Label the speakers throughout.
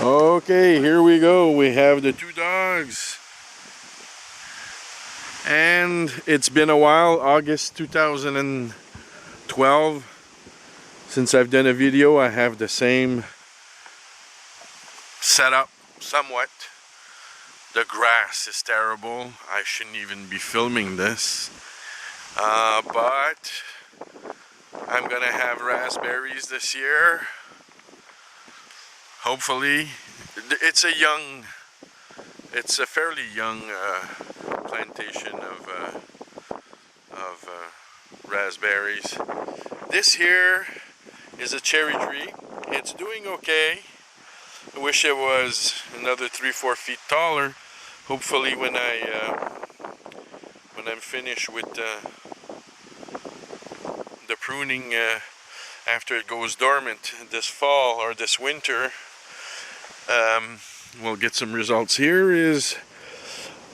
Speaker 1: Okay, here we go. We have the two dogs. And it's been a while, August 2012. Since I've done a video, I have the same setup somewhat. The grass is terrible. I shouldn't even be filming this. But I'm gonna have raspberries this year. Hopefully. It's a fairly young plantation of raspberries. This here is a cherry tree. It's doing okay. I wish it was another 3-4 feet taller. Hopefully when I'm finished with the pruning after it goes dormant this fall or this winter, we'll get some results. Here is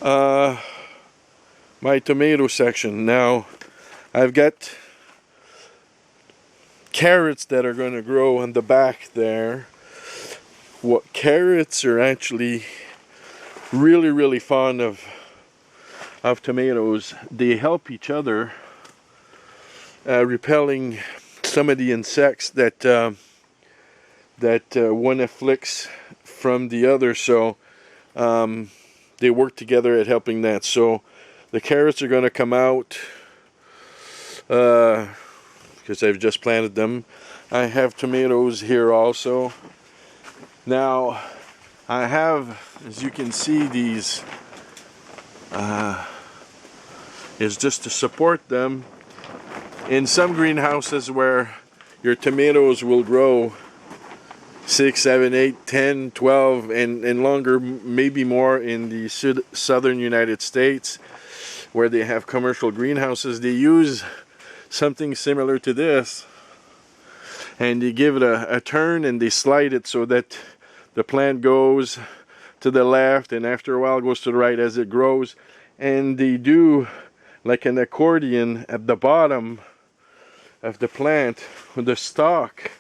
Speaker 1: my tomato section. Now I've got carrots that are going to grow on the back there. What carrots are actually really fond of tomatoes. They help each other, repelling some of the insects that one afflicts from the other, so they work together at helping that. So the carrots are going to come out because I've just planted them. I have tomatoes here also. Now I have, as you can see, these is just to support them. In some greenhouses where your tomatoes will grow 6, 7, 8, 10, 12 and longer, maybe more in the southern United States where they have commercial greenhouses, they use something similar to this, and they give it a turn and they slide it so that the plant goes to the left and after a while goes to the right as it grows, and they do like an accordion at the bottom of the plant with the stalk,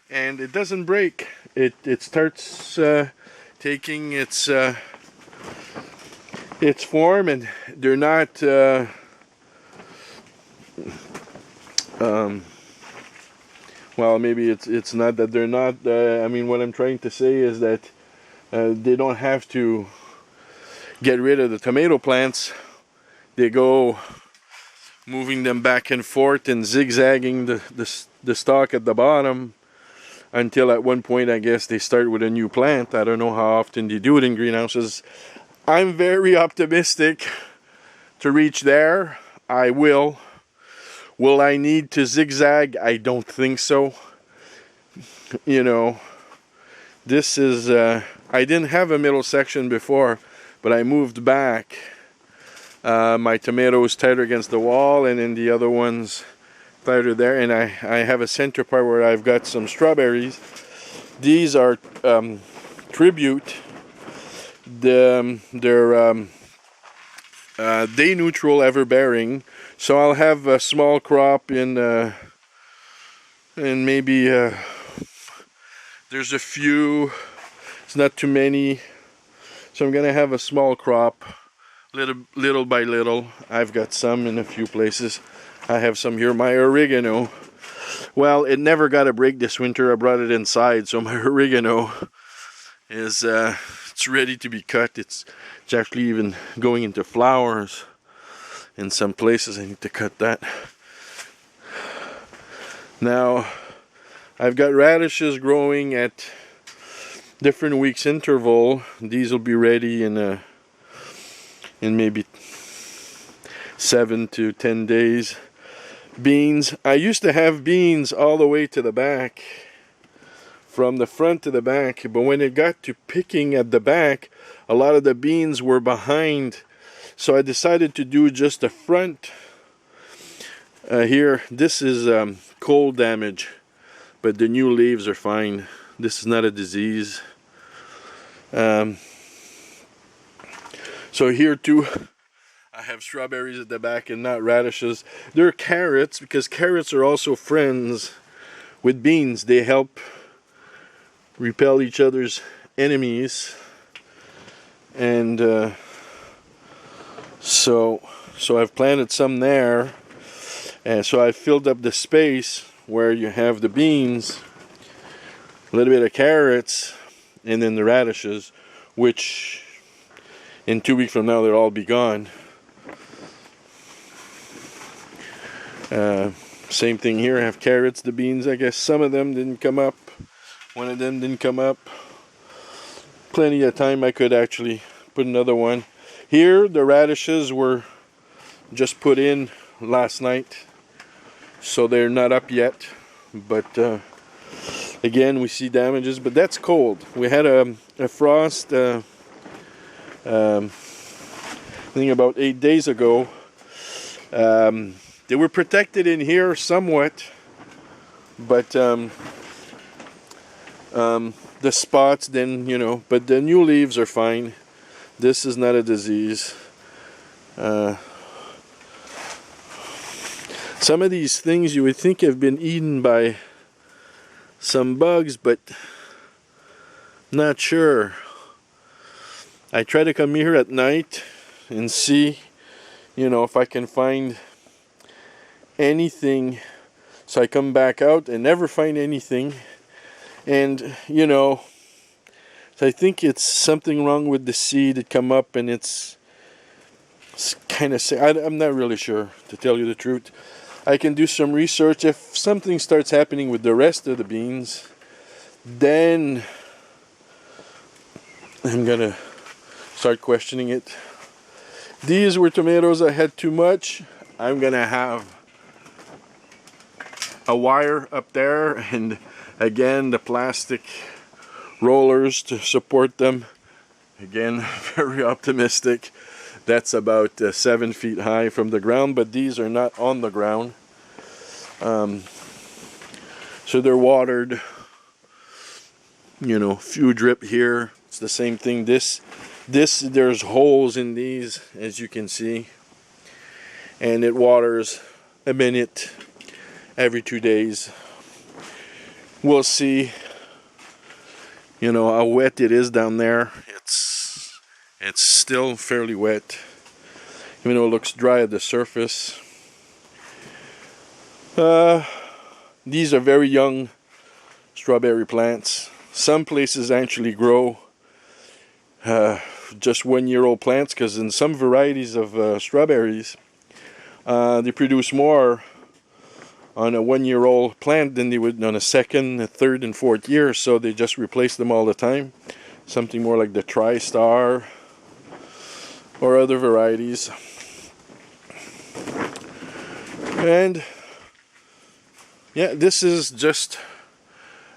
Speaker 1: and it doesn't break. It starts taking its form, and they're not well, maybe it's not that they're not I mean, what I'm trying to say is that they don't have to get rid of the tomato plants. They go moving them back and forth and zigzagging the stalk at the bottom until at one point, I guess, they start with a new plant. I don't know how often they do it in greenhouses. I'm very optimistic to reach there. I will. Will I need to zigzag? I don't think so. You know, this is I didn't have a middle section before, but I moved back. My tomatoes tighter against the wall, and then the other ones tighter there, and I have a center part where I've got some strawberries. These are tribute. They're day neutral, ever bearing, so I'll have a small crop in and maybe there's a few, it's not too many, so I'm gonna have a small crop. Little by little. I've got some in a few places. I have some here. My oregano, well, it never got a break this winter. I brought it inside, so my oregano is it's ready to be cut. It's actually even going into flowers in some places. I need to cut that. Now I've got radishes growing at different weeks interval. These will be ready in maybe 7 to 10 days. Beans. I used to have beans all the way to the back, from the front to the back, but when it got to picking at the back, a lot of the beans were behind, so I decided to do just the front. Here, this is cold damage, but the new leaves are fine. This is not a disease. So here too, I have strawberries at the back and not radishes. They're carrots, because carrots are also friends with beans. They help repel each other's enemies, and so I've planted some there, and so I filled up the space where you have the beans, a little bit of carrots, and then the radishes, which in 2 weeks from now they'll all be gone. Same thing here. I have carrots, the beans. I guess some of them didn't come up. One of them didn't come up. Plenty of time I could actually put another one. Here the radishes were just put in last night, so they're not up yet. But again, we see damages, but that's cold. We had a frost I think about 8 days ago. They were protected in here somewhat, but the spots then, you know, but the new leaves are fine. This is not a disease. Some of these things you would think have been eaten by some bugs, but not sure. I try to come here at night and see, you know, if I can find anything. So I come back out and never find anything. And, you know, so I think it's something wrong with the seed. It come up and it's kind of, I'm not really sure, to tell you the truth. I can do some research. If something starts happening with the rest of the beans, then I'm gonna start questioning it. These were tomatoes I had too much. I'm gonna have a wire up there, and again the plastic rollers to support them. Again, very optimistic. That's about 7 feet high from the ground, but these are not on the ground. So they're watered. You know, few drip here. It's the same thing. This there's holes in these, as you can see, and it waters a minute every 2 days. We'll see, you know, how wet it is down there. It's still fairly wet, even though it looks dry at the surface. These are very young strawberry plants. Some places actually grow just 1-year-old plants, because in some varieties of strawberries, they produce more on a 1-year-old plant than they would on a second, a third, and fourth year. So they just replace them all the time. Something more like the TriStar or other varieties. And yeah, this is just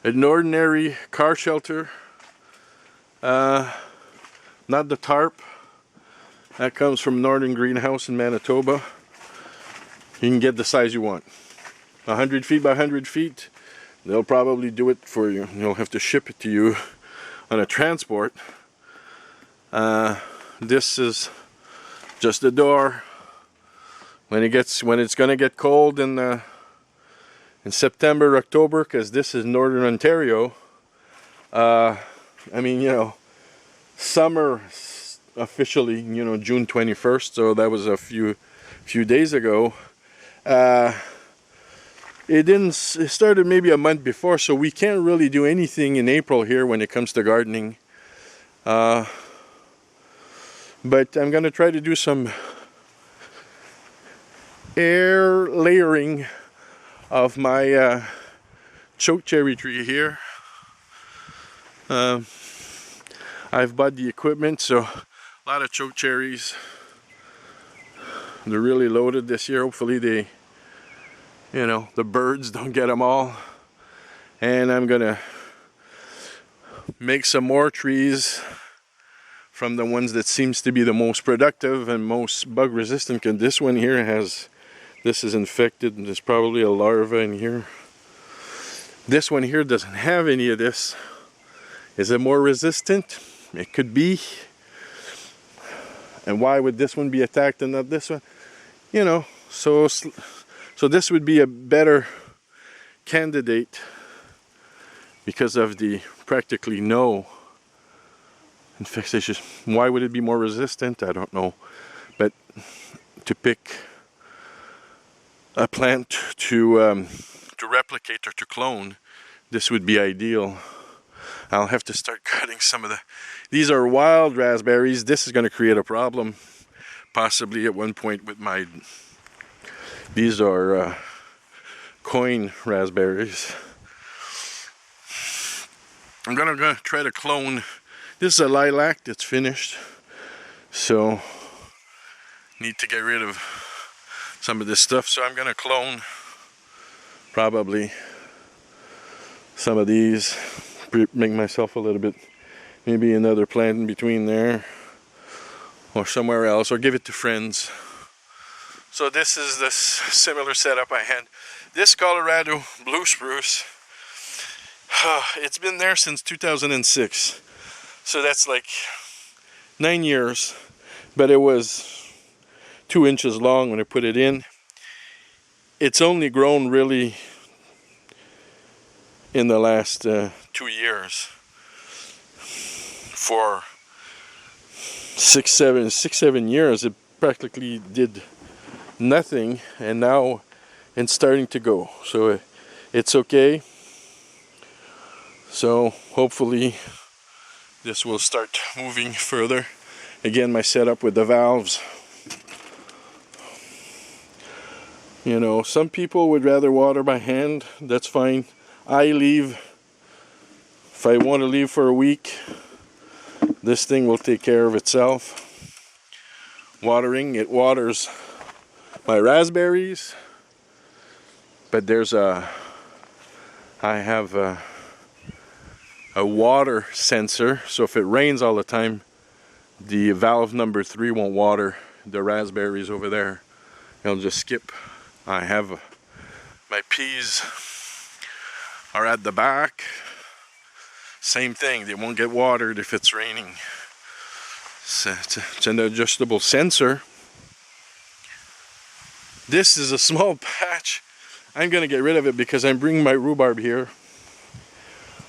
Speaker 1: an ordinary car shelter. Not the tarp. That comes from Northern Greenhouse in Manitoba. You can get the size you want. 100 feet by 100 feet. They'll probably do it for you. You'll have to ship it to you on a transport. This is just the door. When it's gonna get cold in September, October, because this is Northern Ontario. I mean, you know, summer officially, you know, June 21st. So that was a few days ago. It started maybe a month before, so we can't really do anything in April here when it comes to gardening. But I'm gonna try to do some air layering of my choke cherry tree here. I've bought the equipment, so a lot of choke cherries. They're really loaded this year. Hopefully they, you know, the birds don't get them all. And I'm gonna make some more trees from the ones that seems to be the most productive and most bug resistant. Cause this one here this is infected, and there's probably a larva in here. This one here doesn't have any of this. Is it more resistant? It could be. And why would this one be attacked and not this one? You know, so this would be a better candidate because of the practically no infectious. Why would it be more resistant? I don't know. But to pick a plant to replicate or to clone, this would be ideal. I'll have to start cutting some of the... These are wild raspberries. This is going to create a problem, possibly at one point with my... These are coin raspberries. I'm gonna try to clone. This is a lilac that's finished, so need to get rid of some of this stuff. So I'm gonna clone probably some of these, make myself a little bit, maybe another plant in between there or somewhere else, or give it to friends. So this is the similar setup I had. This Colorado blue spruce, it's been there since 2006. So that's like 9 years, but it was 2 inches long when I put it in. It's only grown really in the last 2 years. For 6-7 years, it practically did nothing, and now it's starting to go. So it's okay. So hopefully this will start moving further. Again, my setup with the valves. You know, some people would rather water by hand. That's fine. I leave. If I want to leave for a week, this thing will take care of itself. Watering, it waters my raspberries. But I have a water sensor, so if it rains all the time, the valve number 3 won't water the raspberries over there. It'll just skip. I have my peas are at the back. Same thing, they won't get watered if it's raining. It's an adjustable sensor. This is a small patch. I'm gonna get rid of it because I'm bringing my rhubarb here.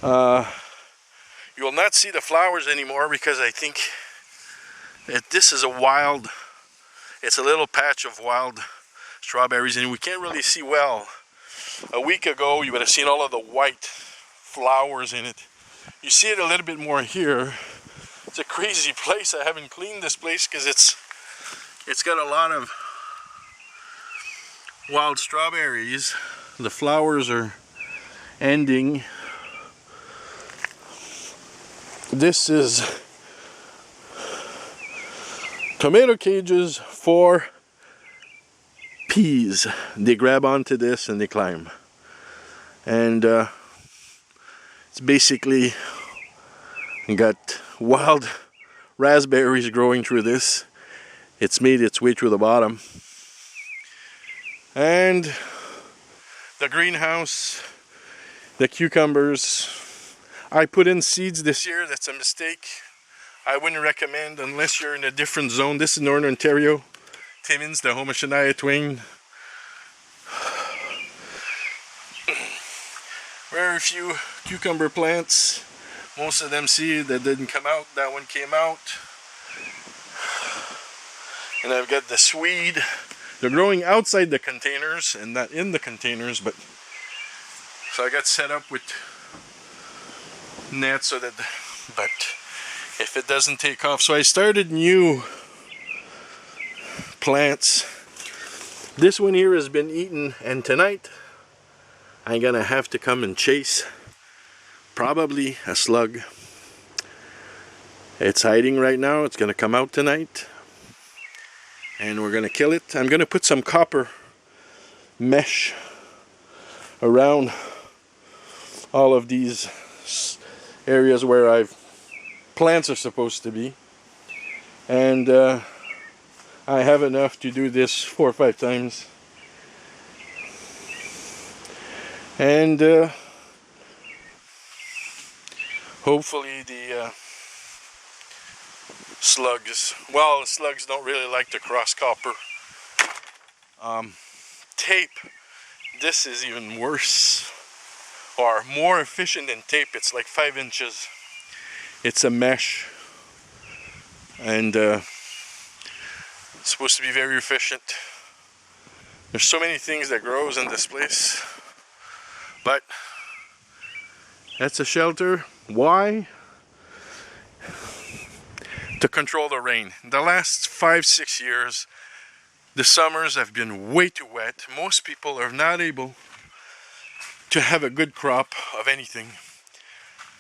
Speaker 1: You will not see the flowers anymore because I think that this is it's a little patch of wild strawberries, and we can't really see well. A week ago you would have seen all of the white flowers in it. You see it a little bit more here. It's a crazy place. I haven't cleaned this place because it's got a lot of wild strawberries. The flowers are ending. This is tomato cages for peas. They grab onto this and they climb. And it's basically got wild raspberries growing through this. It's made its way through the bottom. And the greenhouse, the cucumbers. I put in seeds this year. That's a mistake. I wouldn't recommend unless you're in a different zone. This is Northern Ontario. Timmins, the home of Shania Twain. Very few cucumber plants. Most of them seed that didn't come out. That one came out. And I've got the swede. They're growing outside the containers and not in the containers, but so I got set up with nets so that, but if it doesn't take off, so I started new plants. This one here has been eaten, and tonight I'm gonna have to come and chase probably a slug. It's hiding right now. It's gonna come out tonight and we're gonna kill it. I'm gonna put some copper mesh around all of these areas where plants are supposed to be, and I have enough to do this 4 or 5 times. And hopefully the slugs, well, the slugs don't really like to cross copper. Tape, this is even worse, or more efficient than tape. It's like 5 inches. It's a mesh. and it's supposed to be very efficient. There's so many things that grows in this place, but that's a shelter. Why? To control the rain. The last 5-6 years, the summers have been way too wet. Most people are not able to have a good crop of anything.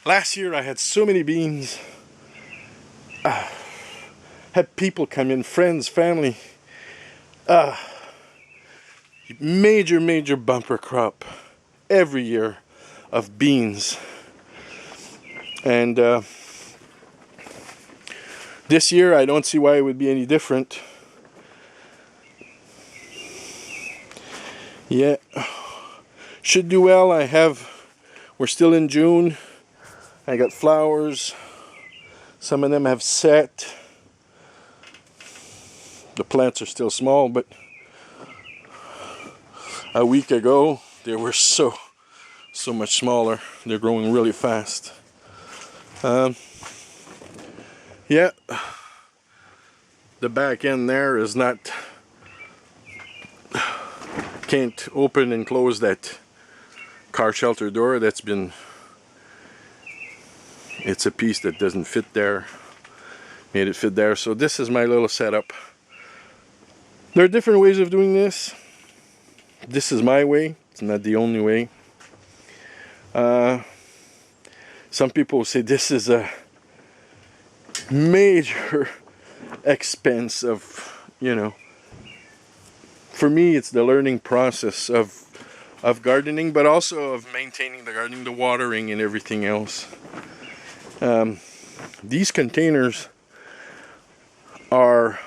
Speaker 1: Last year I had so many beans. Had people come in, friends, family. Major bumper crop every year of beans. And this year I don't see why it would be any different. Yeah, should do well. We're still in June. I got flowers. Some of them have set. The plants are still small, but a week ago they were so much smaller. They're growing really fast. Yeah, the back end there is not, can't open and close that car shelter door. It's a piece that doesn't fit there. Made it fit there. So this is my little setup. There are different ways of doing this. This is my way. It's not the only way. Some people say this is a major expense of, for me it's the learning process of gardening, but also of maintaining the gardening, the watering and everything else. These containers are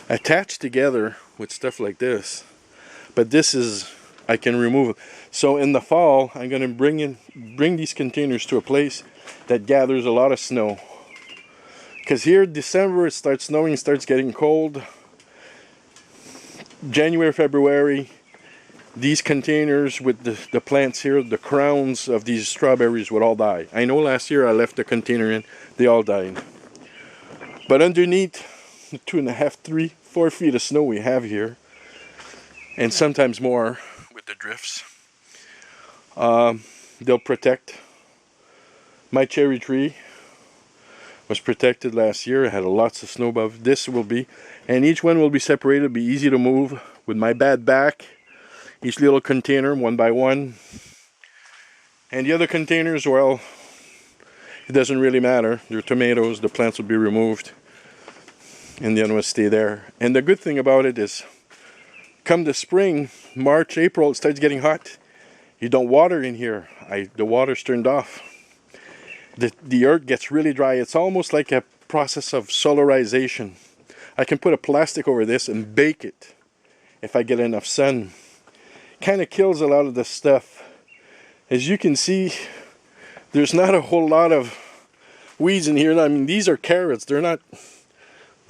Speaker 1: attached together with stuff like this, but this is, I can remove it. So in the fall I'm going to bring these containers to a place that gathers a lot of snow, because here December it starts snowing, it starts getting cold. January, February, these containers with the plants here, the crowns of these strawberries would all die. I know last year I left the container in, they all died. But underneath the 2.5, 3, 4 feet of snow we have here, and sometimes more with the drifts, they'll protect. My cherry tree was protected last year. It had lots of snow above. This will be, and each one will be separated, be easy to move with my bad back. Each little container, one by one. And the other containers, well, it doesn't really matter. They're tomatoes, the plants will be removed, and the other ones stay there. And the good thing about it is, come the spring, March, April, it starts getting hot. You don't water in here. The water's turned off. The earth gets really dry. It's almost like a process of solarization. I can put a plastic over this and bake it if I get enough sun. Kind of kills a lot of the stuff. As you can see, there's not a whole lot of weeds in here. I mean, these are carrots. They're not,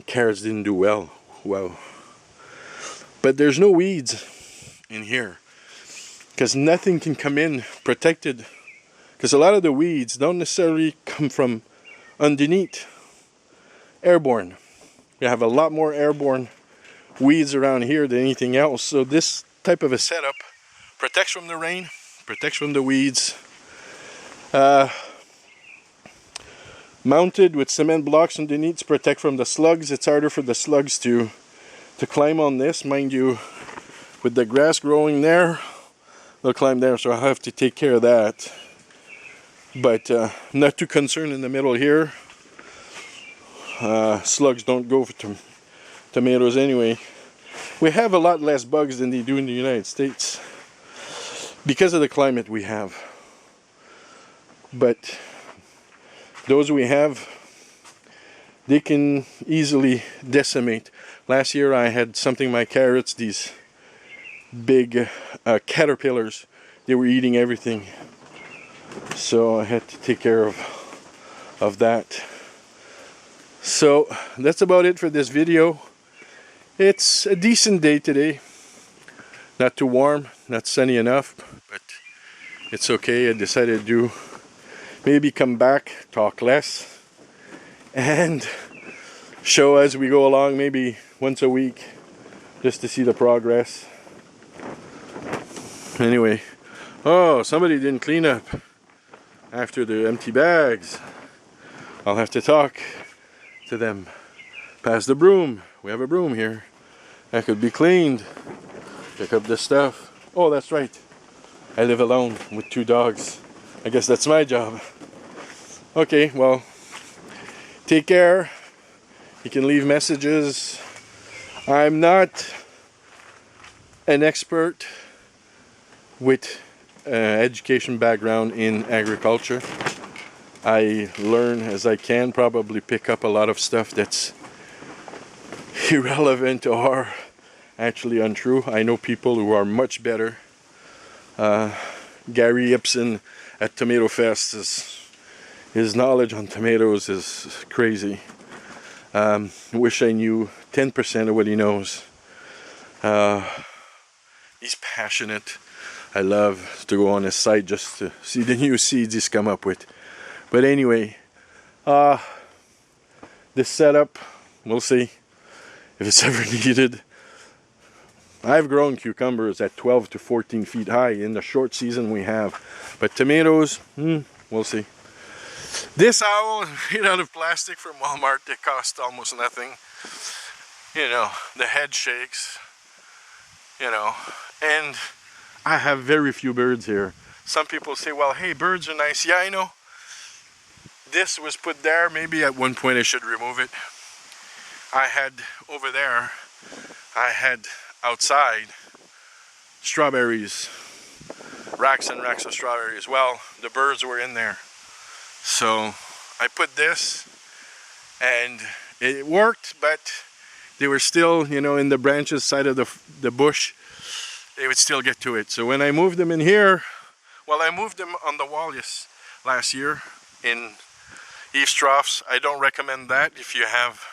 Speaker 1: carrots didn't do well. But there's no weeds in here, because nothing can come in protected. Because a lot of the weeds don't necessarily come from underneath. Airborne. You have a lot more airborne weeds around here than anything else. So this type of a setup protects from the rain, protects from the weeds. Mounted with cement blocks underneath to protect from the slugs. It's harder for the slugs to climb on this. Mind you, with the grass growing there, they'll climb there, so I'll have to take care of that. But not too concerned in the middle here. Slugs don't go for tomatoes anyway. We have a lot less bugs than they do in the United States because of the climate we have. But those we have, they can easily decimate. Last year I had something, my carrots, these big caterpillars, they were eating everything. So I had to take care of that. So that's about it for this video. It's a decent day today. Not too warm, not sunny enough, but it's okay. I decided to maybe come back, talk less, and show as we go along, maybe once a week, just to see the progress. Anyway, oh, somebody didn't clean up after the empty bags. I'll have to talk to them. Pass the broom. We have a broom here that could be cleaned. Pick up this stuff. Oh, that's right. I live alone with 2 dogs. I guess that's my job. Okay, well, take care. You can leave messages. I'm not an expert with education background in agriculture. I learn as I can, probably pick up a lot of stuff that's irrelevant or actually untrue. I know people who are much better. Gary Ibsen at Tomato Fest, his knowledge on tomatoes is crazy. Wish I knew 10% of what he knows. He's passionate. I love to go on his site just to see the new seeds he's come up with. But anyway, this setup, we'll see if it's ever needed. I've grown cucumbers at 12 to 14 feet high in the short season we have. But tomatoes, we'll see. This owl made out of plastic from Walmart, that cost almost nothing. You know, the head shakes, you know, and I have very few birds here. Some people say, well, hey, birds are nice. Yeah, I know. This was put there. Maybe at one point I should remove it. I had over there, I had outside strawberries, racks and racks of strawberries. Well, the birds were in there. So I put this and it worked, but they were still, you know, in the branches side of the bush. They would still get to it. So when I moved them in here, well, I moved them on the wall last year in eaves troughs. I don't recommend that if you have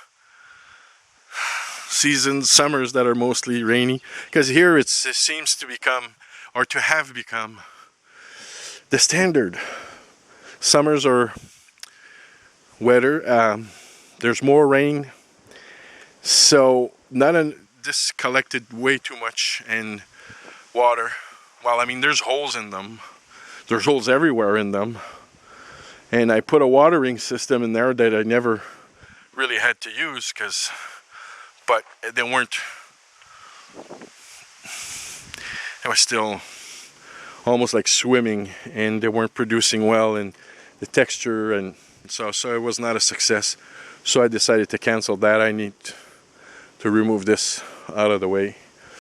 Speaker 1: summers that are mostly rainy, because here it seems to become, or to have become, the standard. Summers are wetter, there's more rain, so this collected way too much in water. Well, I mean, there's holes in them. There's holes everywhere in them. And I put a watering system in there that I never really had to use, but they weren't, it was still almost like swimming, and they weren't producing well, and the texture, and so it was not a success. So I decided to cancel that. I need to remove this out of the way.